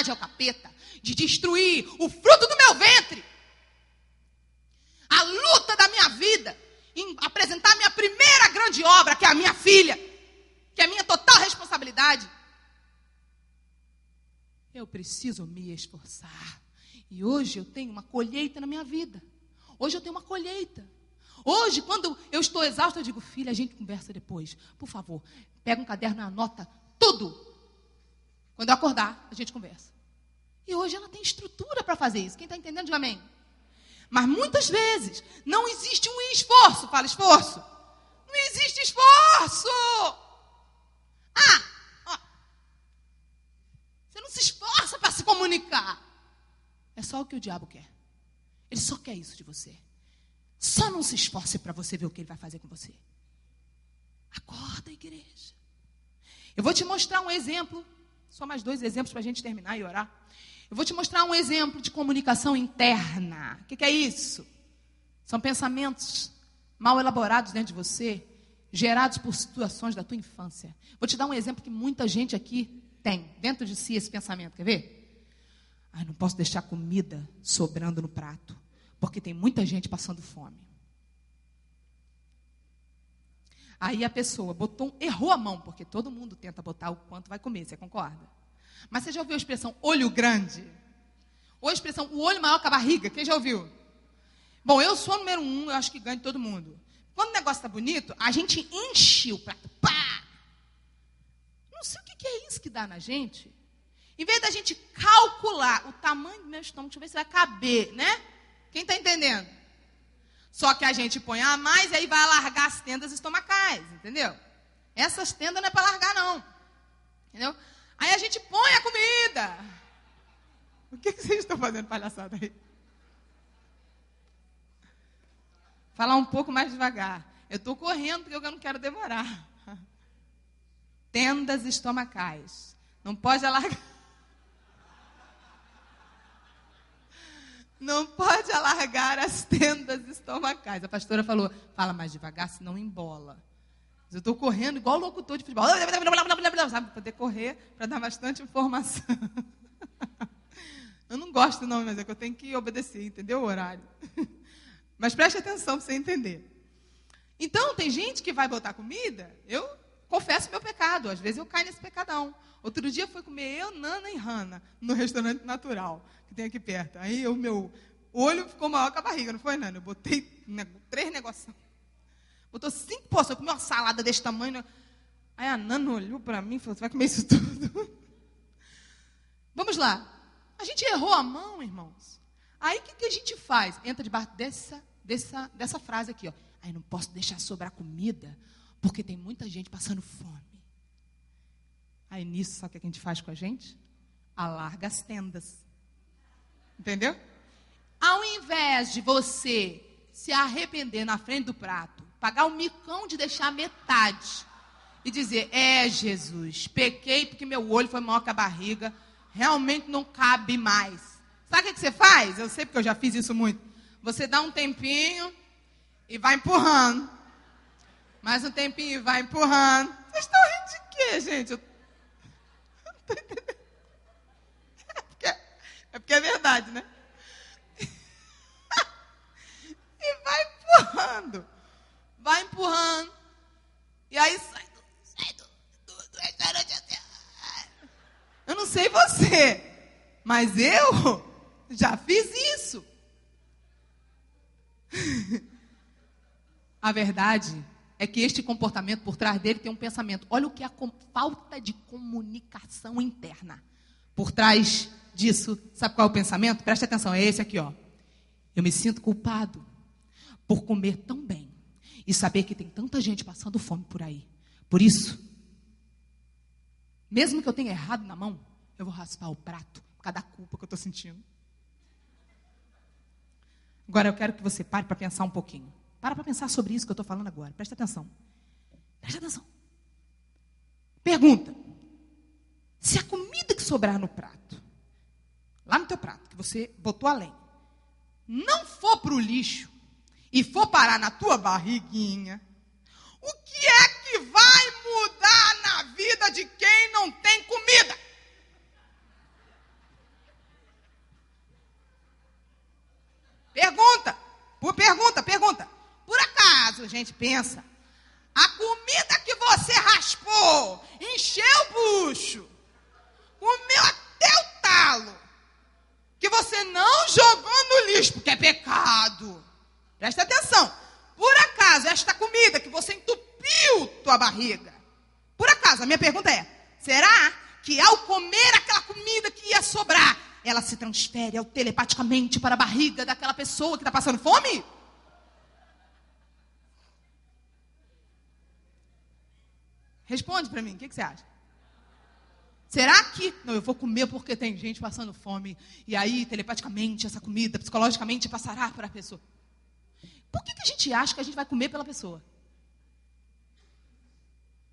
autoridade ao capeta de destruir o fruto do meu ventre. A luta da minha vida em apresentar a minha primeira grande obra, que é a minha filha, que é a minha total responsabilidade. Eu preciso me esforçar. E hoje eu tenho uma colheita na minha vida. Hoje eu tenho uma colheita. Hoje, quando eu estou exausta, eu digo, filha, a gente conversa depois. Por favor, pega um caderno e anota tudo. Quando eu acordar, a gente conversa. E hoje ela tem estrutura para fazer isso. Quem está entendendo, diga amém. Mas muitas vezes não existe um esforço. Fala esforço. Não existe esforço. Você não se esforça para se comunicar. É só o que o diabo quer. Ele só quer isso de você. Só não se esforce para você ver o que ele vai fazer com você. Acorda, igreja. Eu vou te mostrar um exemplo. Só mais 2 exemplos para a gente terminar e orar. Eu vou te mostrar um exemplo de comunicação interna. O que é isso? São pensamentos mal elaborados dentro de você, gerados por situações da tua infância. Vou te dar um exemplo que muita gente aqui tem dentro de si esse pensamento. Quer ver? Não posso deixar comida sobrando no prato, porque tem muita gente passando fome. Aí a pessoa errou a mão, porque todo mundo tenta botar o quanto vai comer, você concorda? Mas você já ouviu a expressão olho grande? Ou a expressão o olho maior que a barriga? Quem já ouviu? Bom, eu sou o número 1, eu acho que ganho de todo mundo. Quando o negócio está bonito, a gente enche o prato. Pá! Não sei o que é isso que dá na gente. Em vez da gente calcular o tamanho do meu estômago, deixa eu ver se vai caber, né? Quem está entendendo? Só que a gente põe a mais e aí vai alargar as tendas estomacais, entendeu? Essas tendas não é para largar, não. Entendeu? Aí a gente põe a comida. O que vocês estão fazendo palhaçada aí? Falar um pouco mais devagar. Eu estou correndo porque eu não quero demorar. Tendas estomacais. Não pode alargar. Não pode alargar as tendas estomacais. A pastora falou, fala mais devagar, senão embola. Eu estou correndo igual o locutor de futebol. Sabe, para poder correr, para dar bastante informação. Eu não gosto não, mas é que eu tenho que obedecer, entendeu o horário? Mas preste atenção para você entender. Então, tem gente que vai botar comida, eu confesso meu pecado, às vezes eu caio nesse pecadão. Outro dia foi comer eu, Nana e Hanna, no restaurante Natural, que tem aqui perto. Aí o meu olho ficou maior que a barriga, não foi, Nana? Eu botei 3 negocinhos. Botou 5 porções, eu comi uma salada desse tamanho. Né? Aí a Nana olhou para mim e falou, você vai comer isso tudo? Vamos lá. A gente errou a mão, irmãos. Aí o que a gente faz? Entra debaixo dessa frase aqui, ó. Aí não posso deixar sobrar comida, porque tem muita gente passando fome. Aí nisso, sabe o que a gente faz com a gente? Alarga as tendas. Entendeu? Ao invés de você se arrepender na frente do prato, pagar o micão de deixar metade e dizer, Jesus, pequei porque meu olho foi maior que a barriga, realmente não cabe mais. Sabe o que você faz? Eu sei porque eu já fiz isso muito. Você dá um tempinho e vai empurrando. Mais um tempinho e vai empurrando. Vocês estão rindo de quê, gente? Eu não estou entendendo. É porque é verdade, né? E vai empurrando. Vai empurrando. E aí sai do restaurante assim. Eu não sei você, mas eu já fiz isso. A verdade é que este comportamento, por trás dele, tem um pensamento. Olha o que é a falta de comunicação interna. Por trás disso, sabe qual é o pensamento? Preste atenção, é esse aqui, ó. Eu me sinto culpado por comer tão bem e saber que tem tanta gente passando fome por aí. Por isso, mesmo que eu tenha errado na mão, eu vou raspar o prato por causa da culpa que eu estou sentindo. Agora eu quero que você pare para pensar um pouquinho. Para pensar sobre isso que eu estou falando agora. Presta atenção. Presta atenção. Pergunta. Se a comida que sobrar no prato, lá no teu prato, que você botou além, não for para o lixo e for parar na tua barriguinha, o que é que vai mudar na vida de quem não tem comida? Pergunta. Por acaso, gente, pensa, a comida que você raspou, encheu o bucho, comeu até o talo, que você não jogou no lixo, porque é pecado. Presta atenção. Por acaso, esta comida que você entupiu tua barriga, por acaso, a minha pergunta é, será que ao comer aquela comida que ia sobrar, ela se transfere telepaticamente para a barriga daquela pessoa que está passando fome? Responde para mim, o que você acha? Será que... Não, eu vou comer porque tem gente passando fome. E aí, telepaticamente, essa comida, psicologicamente, passará para a pessoa. Por que a gente acha que a gente vai comer pela pessoa?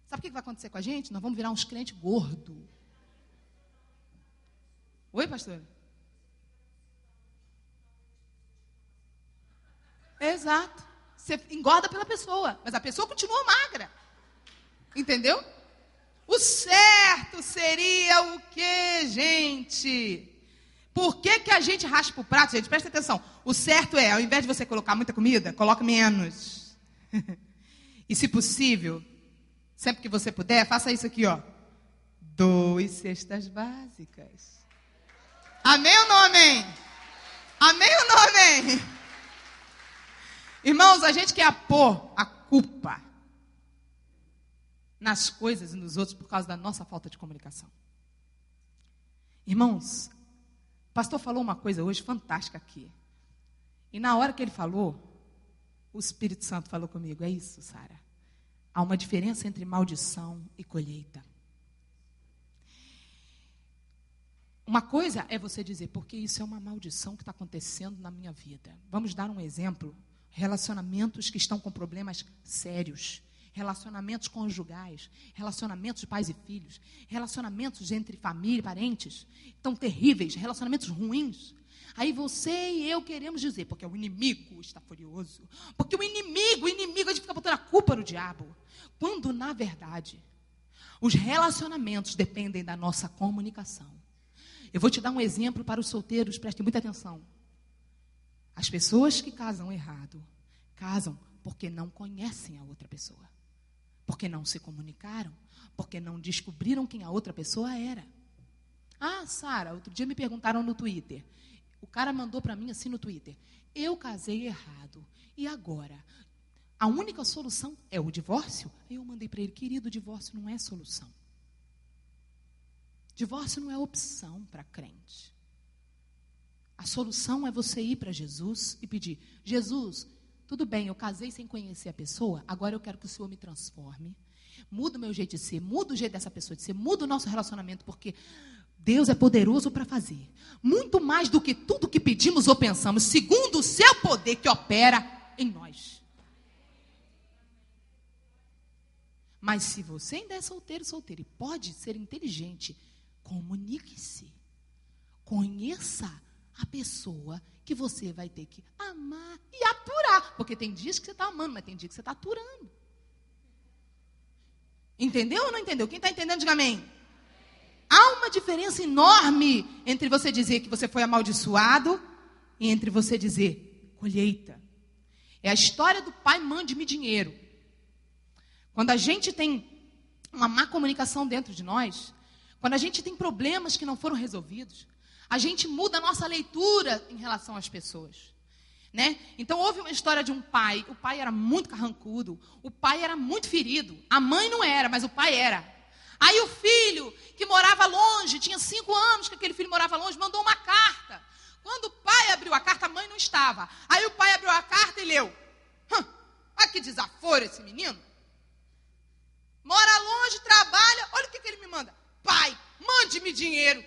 Sabe o que vai acontecer com a gente? Nós vamos virar uns crentes gordos. Oi, pastora? Exato. Você engorda pela pessoa, mas a pessoa continua magra. Entendeu? O certo seria o quê, gente? Por que a gente raspa o prato? Gente, presta atenção. O certo é, ao invés de você colocar muita comida, coloque menos. E se possível, sempre que você puder, faça isso aqui, ó. 2 cestas básicas. Amém ou não amém? Amém ou não amém? Irmãos, a gente quer pôr a culpa nas coisas e nos outros por causa da nossa falta de comunicação. Irmãos, o pastor falou uma coisa hoje fantástica aqui. E na hora que ele falou, o Espírito Santo falou comigo. É isso, Sara. Há uma diferença entre maldição e colheita. Uma coisa é você dizer, porque isso é uma maldição que está acontecendo na minha vida. Vamos dar um exemplo. Relacionamentos que estão com problemas sérios. Relacionamentos conjugais, relacionamentos de pais e filhos, relacionamentos entre família e parentes, tão terríveis, relacionamentos ruins. Aí você e eu queremos dizer, porque o inimigo está furioso, porque o inimigo, a gente fica botando a culpa no diabo. Quando, na verdade, os relacionamentos dependem da nossa comunicação. Eu vou te dar um exemplo para os solteiros, prestem muita atenção. As pessoas que casam errado, casam porque não conhecem a outra pessoa. Porque não se comunicaram, porque não descobriram quem a outra pessoa era. Ah, Sara, outro dia me perguntaram no Twitter. O cara mandou para mim assim no Twitter. Eu casei errado. E agora? A única solução é o divórcio? Eu mandei para ele, querido, divórcio não é solução. Divórcio não é opção para crente. A solução é você ir para Jesus e pedir, Jesus, tudo bem, eu casei sem conhecer a pessoa, agora eu quero que o Senhor me transforme. Muda o meu jeito de ser, muda o jeito dessa pessoa de ser, muda o nosso relacionamento, porque Deus é poderoso para fazer. Muito mais do que tudo que pedimos ou pensamos, segundo o seu poder que opera em nós. Mas se você ainda é solteiro e pode ser inteligente, comunique-se. Conheça a pessoa que você vai ter que amar e aturar. Porque tem dias que você está amando, mas tem dias que você está aturando. Entendeu ou não entendeu? Quem está entendendo, diga amém. Há uma diferença enorme entre você dizer que você foi amaldiçoado e entre você dizer colheita. É a história do pai, mande-me dinheiro. Quando a gente tem uma má comunicação dentro de nós, quando a gente tem problemas que não foram resolvidos, a gente muda a nossa leitura em relação às pessoas, né? Então, houve uma história de um pai. O pai era muito carrancudo. O pai era muito ferido. A mãe não era, mas o pai era. Aí o filho, que morava longe, tinha 5 anos que aquele filho morava longe, mandou uma carta. Quando o pai abriu a carta, a mãe não estava. Aí o pai abriu a carta e leu. Olha que desaforo esse menino. Mora longe, trabalha. Olha o que ele me manda. Pai, mande-me dinheiro.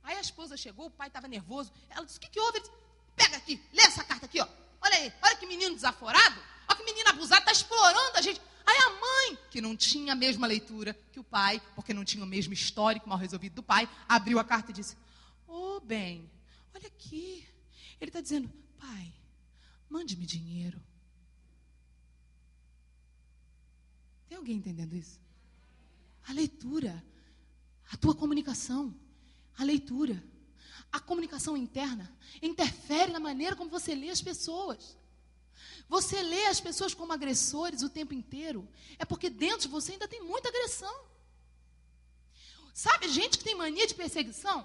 Aí a esposa chegou, o pai estava nervoso. Ela disse, o que houve? Ele disse, pega aqui, lê essa carta aqui, ó. Olha aí, olha que menino desaforado. Olha que menino abusado, está explorando a gente. Aí a mãe, que não tinha a mesma leitura que o pai, porque não tinha o mesmo histórico mal resolvido do pai, abriu a carta e disse, bem, olha aqui. Ele está dizendo, pai, mande-me dinheiro. Tem alguém entendendo isso? A leitura, a tua comunicação. A leitura. A comunicação interna interfere na maneira como você lê as pessoas. Você lê as pessoas como agressores o tempo inteiro, é porque dentro de você ainda tem muita agressão. Sabe, gente que tem mania de perseguição,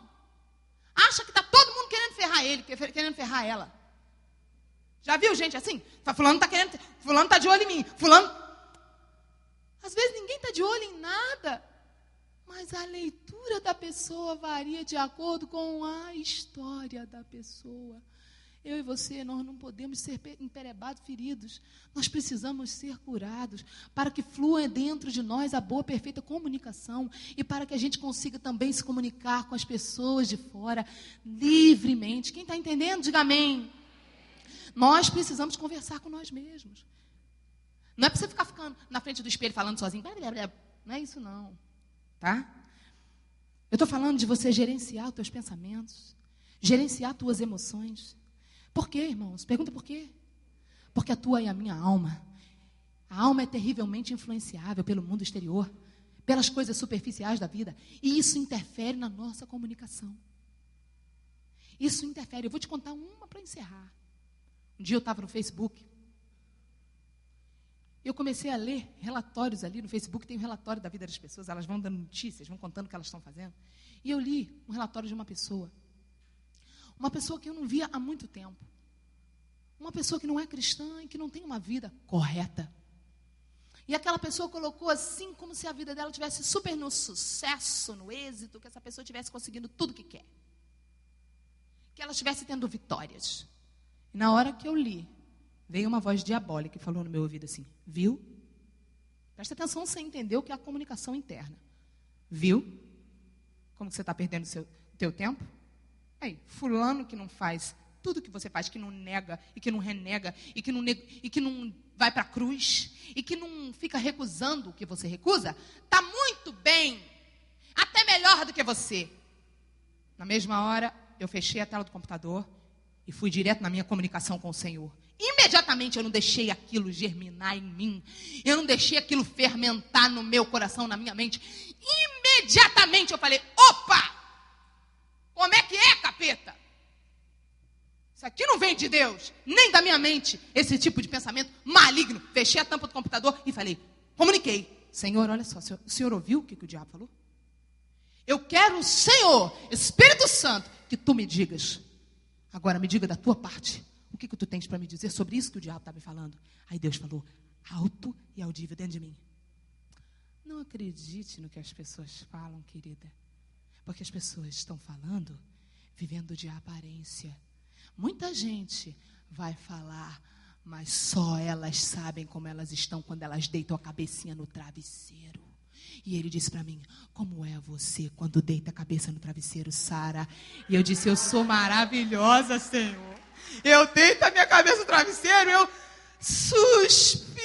acha que está todo mundo querendo ferrar ele, querendo ferrar ela. Já viu gente assim? Fulano está de olho em mim, fulano... Às vezes ninguém está de olho em nada, mas a leitura da pessoa varia de acordo com a história da pessoa. Eu e você, nós não podemos ser emperebados, feridos. Nós precisamos ser curados para que flua dentro de nós a boa, perfeita comunicação e para que a gente consiga também se comunicar com as pessoas de fora livremente. Quem está entendendo, diga amém. Nós precisamos conversar com nós mesmos. Não é para você ficar ficando na frente do espelho falando sozinho. Não é isso não, tá? Eu estou falando de você gerenciar os teus pensamentos, gerenciar as tuas emoções. Por quê, irmãos? Pergunta por quê? Porque a tua e a minha alma. A alma é terrivelmente influenciável pelo mundo exterior, pelas coisas superficiais da vida. E isso interfere na nossa comunicação. Isso interfere. Eu vou te contar uma para encerrar. Um dia eu estava no Facebook. Eu comecei a ler relatórios ali no Facebook. Tem um relatório da vida das pessoas. Elas vão dando notícias, vão contando o que elas estão fazendo. E eu li um relatório de uma pessoa. Uma pessoa que eu não via há muito tempo. Uma pessoa que não é cristã e que não tem uma vida correta. E aquela pessoa colocou assim, como se a vida dela tivesse super no sucesso, no êxito, que essa pessoa estivesse conseguindo tudo que quer. Que ela estivesse tendo vitórias. E na hora que eu li, veio uma voz diabólica e falou no meu ouvido assim, viu? Presta atenção se você entendeu o que é a comunicação interna. Viu? Como que você está perdendo o teu tempo? Aí, fulano que não faz tudo que você faz, que não nega, e que não renega, e que não vai para a cruz, e que não fica recusando o que você recusa, está muito bem, até melhor do que você. Na mesma hora, eu fechei a tela do computador e fui direto na minha comunicação com o Senhor. Imediatamente eu não deixei aquilo germinar em mim, eu não deixei aquilo fermentar no meu coração, na minha mente. Imediatamente eu falei, opa! Como é que é, capeta? Isso aqui não vem de Deus, nem da minha mente, esse tipo de pensamento maligno. Fechei a tampa do computador e falei, comuniquei. Senhor, olha só, o senhor ouviu o que o diabo falou? Eu quero, Senhor, Espírito Santo, que tu me digas. Agora me diga da tua parte, o que tu tens para me dizer sobre isso que o diabo está me falando? Aí Deus falou, alto e audível dentro de mim. Não acredite no que as pessoas falam, querida. Porque as pessoas estão falando, vivendo de aparência. Muita gente vai falar, mas só elas sabem como elas estão quando elas deitam a cabecinha no travesseiro. E ele disse para mim, como é você quando deita a cabeça no travesseiro, Sara? E eu disse, eu sou maravilhosa, Senhor. Eu deito a minha cabeça no travesseiro, eu suspiro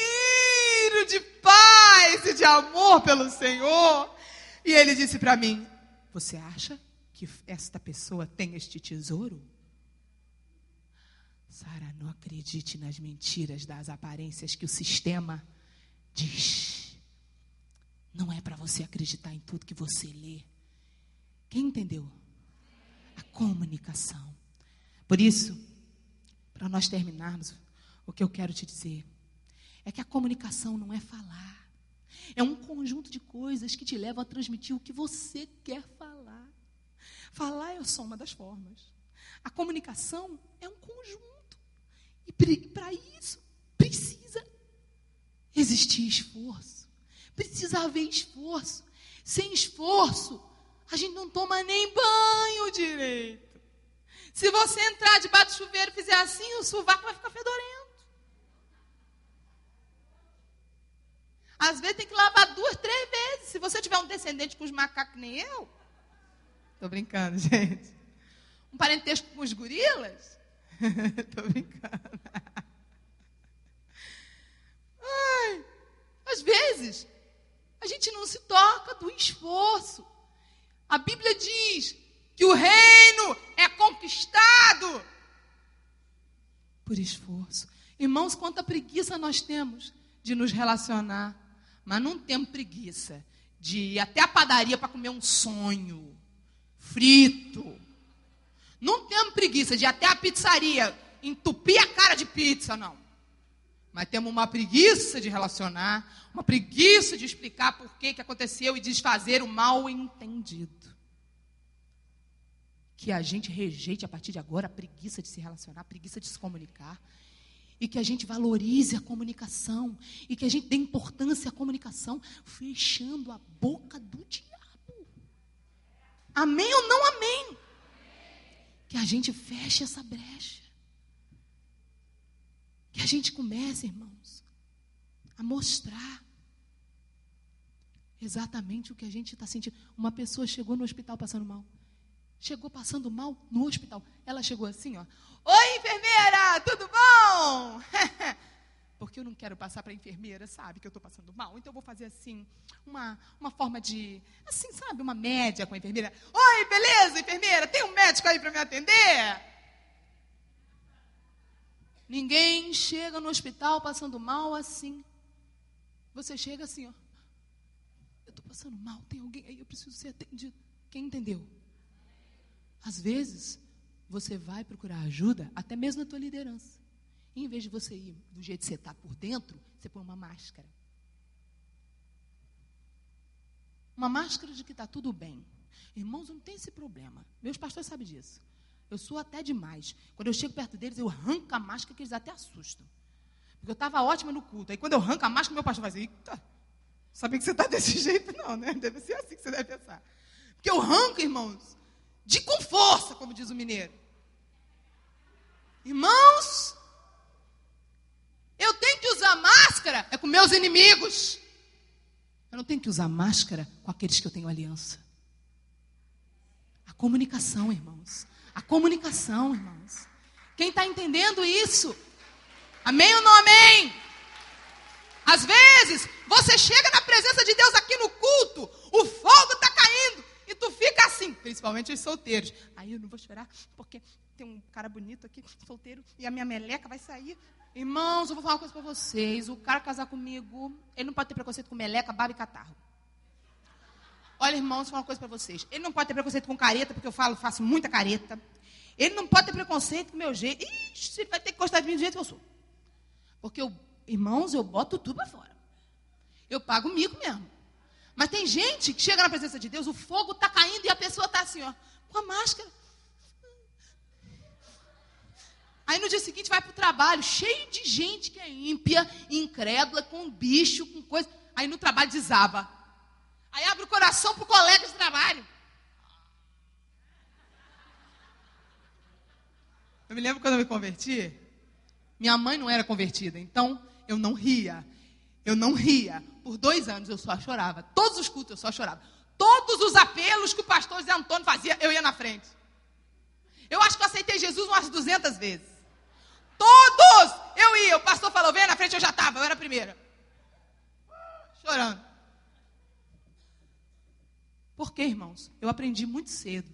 de paz e de amor pelo Senhor. E ele disse para mim, você acha que esta pessoa tem este tesouro? Sara, não acredite nas mentiras das aparências que o sistema diz. Não é para você acreditar em tudo que você lê. Quem entendeu? A comunicação. Por isso, para nós terminarmos, o que eu quero te dizer é que a comunicação não é falar. É um conjunto de coisas que te levam a transmitir o que você quer falar. Falar é só uma das formas. A comunicação é um conjunto. E para isso, precisa existir esforço. Precisa haver esforço. Sem esforço, a gente não toma nem banho direito. Se você entrar debaixo do chuveiro e fizer assim, o sovaco vai ficar fedorento. Às vezes tem que lavar 2, 3 vezes. Se você tiver um descendente com os macacos que nem eu. Tô brincando, gente. Um parentesco com os gorilas. Tô brincando. Ai, às vezes, a gente não se toca do esforço. A Bíblia diz que o reino é conquistado por esforço. Irmãos, quanta preguiça nós temos de nos relacionar. Mas não temos preguiça de ir até a padaria para comer um sonho frito. preguiça de ir até a pizzaria, entupir a cara de pizza, não. Mas temos uma preguiça de relacionar, uma preguiça de explicar por que aconteceu e desfazer o mal entendido. Que a gente rejeite a partir de agora a preguiça de se relacionar, a preguiça de se comunicar. E que a gente valorize a comunicação. E que a gente dê importância à comunicação, fechando a boca do diabo. Amém ou não amém? Que a gente feche essa brecha. Que a gente comece, irmãos, a mostrar exatamente o que a gente está sentindo. Uma pessoa chegou no hospital passando mal. Chegou passando mal no hospital. Ela chegou assim, ó. Oi, enfermeira, tudo bom? Porque eu não quero passar para a enfermeira, sabe, que eu estou passando mal. Então eu vou fazer assim, uma forma de, assim, sabe, uma média com a enfermeira. Oi, beleza, enfermeira? Tem um médico aí para me atender? Ninguém chega no hospital passando mal assim. Você chega assim, ó. Eu estou passando mal, tem alguém aí, eu preciso ser atendido. Quem entendeu? Às vezes, você vai procurar ajuda, até mesmo na tua liderança. E em vez de você ir do jeito que você está por dentro, você põe uma máscara. Uma máscara de que está tudo bem. Irmãos, não tem esse problema. Meus pastores sabem disso. Eu sou até demais. Quando eu chego perto deles, eu arranco a máscara que eles até assustam. Porque eu estava ótima no culto. Aí quando eu arranco a máscara, meu pastor vai dizer, eita, sabia que você está desse jeito? Não, né? Deve ser assim que você deve pensar. Porque eu arranco, irmãos, com força, como diz o mineiro. Irmãos, eu tenho que usar máscara com meus inimigos. Eu não tenho que usar máscara com aqueles que eu tenho aliança. A comunicação, irmãos. A comunicação, irmãos. Quem está entendendo isso? Amém ou não amém? Às vezes, você chega na presença de Deus aqui no culto, o fogo está caindo, e tu fica assim, principalmente os solteiros. Aí eu não vou chorar, porque tem um cara bonito aqui, solteiro, e a minha meleca vai sair. Irmãos, eu vou falar uma coisa para vocês. O cara casar comigo, ele não pode ter preconceito com meleca, barba e catarro. Olha, irmãos, vou falar uma coisa para vocês. Ele não pode ter preconceito com careta, porque eu faço muita careta. Ele não pode ter preconceito com o meu jeito. Ixi, ele vai ter que gostar de mim do jeito que eu sou. Porque, irmãos, eu boto tudo para fora. Eu pago mico mesmo. Mas tem gente que chega na presença de Deus, o fogo está caindo e a pessoa está assim, ó, com a máscara. Aí no dia seguinte vai para o trabalho, cheio de gente que é ímpia, incrédula, com bicho, com coisa. Aí no trabalho desaba. Aí abre o coração para o colega de trabalho. Eu me lembro quando eu me converti, minha mãe não era convertida, então eu não ria. Eu não ria. Por 2 anos eu só chorava. Todos os cultos eu só chorava. Todos os apelos que o pastor Zé Antônio fazia, eu ia na frente. Eu acho que eu aceitei Jesus umas 200 vezes. Todos! Eu ia. O pastor falou, vem na frente, eu já estava. Eu era a primeira. Chorando. Por quê, irmãos? Eu aprendi muito cedo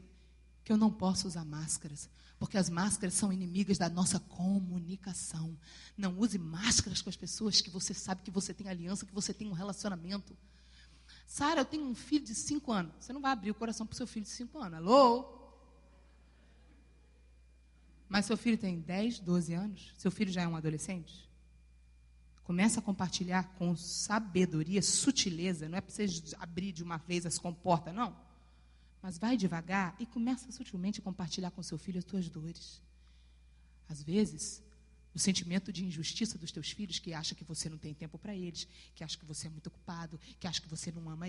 que eu não posso usar máscaras. Porque as máscaras são inimigas da nossa comunicação. Não use máscaras com as pessoas que você sabe que você tem aliança, que você tem um relacionamento. Sara, eu tenho um filho de 5 anos. Você não vai abrir o coração para o seu filho de 5 anos. Alô? Mas seu filho tem 10, 12 anos? Seu filho já é um adolescente? Começa a compartilhar com sabedoria, sutileza. Não é para você abrir de uma vez as comportas, não. Mas vai devagar e começa sutilmente a compartilhar com seu filho as tuas dores. Às vezes, o sentimento de injustiça dos teus filhos, que acha que você não tem tempo para eles, que acha que você é muito ocupado, que acha que você não ama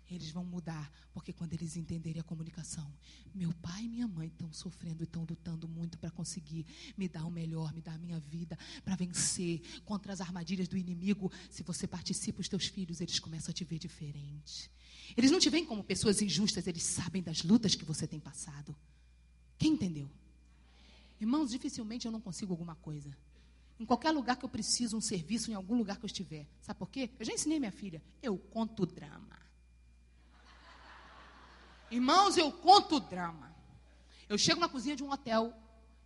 eles vão mudar, porque quando eles entenderem a comunicação, meu pai e minha mãe estão sofrendo e estão lutando muito para conseguir me dar o melhor, me dar a minha vida, para vencer contra as armadilhas do inimigo. Se você participa, os teus filhos, eles começam a te ver diferente. Eles não te veem como pessoas injustas, eles sabem das lutas que você tem passado. Quem entendeu? Irmãos, dificilmente eu não consigo alguma coisa. Em qualquer lugar que eu preciso, um serviço, em algum lugar que eu estiver. Sabe por quê? Eu já ensinei minha filha. Eu conto drama. Irmãos, eu conto drama. Eu chego na cozinha de um hotel,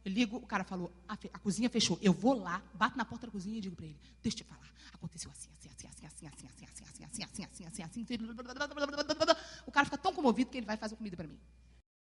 eu ligo, o cara falou, a cozinha fechou. Eu vou lá, bato na porta da cozinha e digo para ele, deixa eu te falar, aconteceu assim. O cara fica tão comovido que ele vai fazer comida para mim.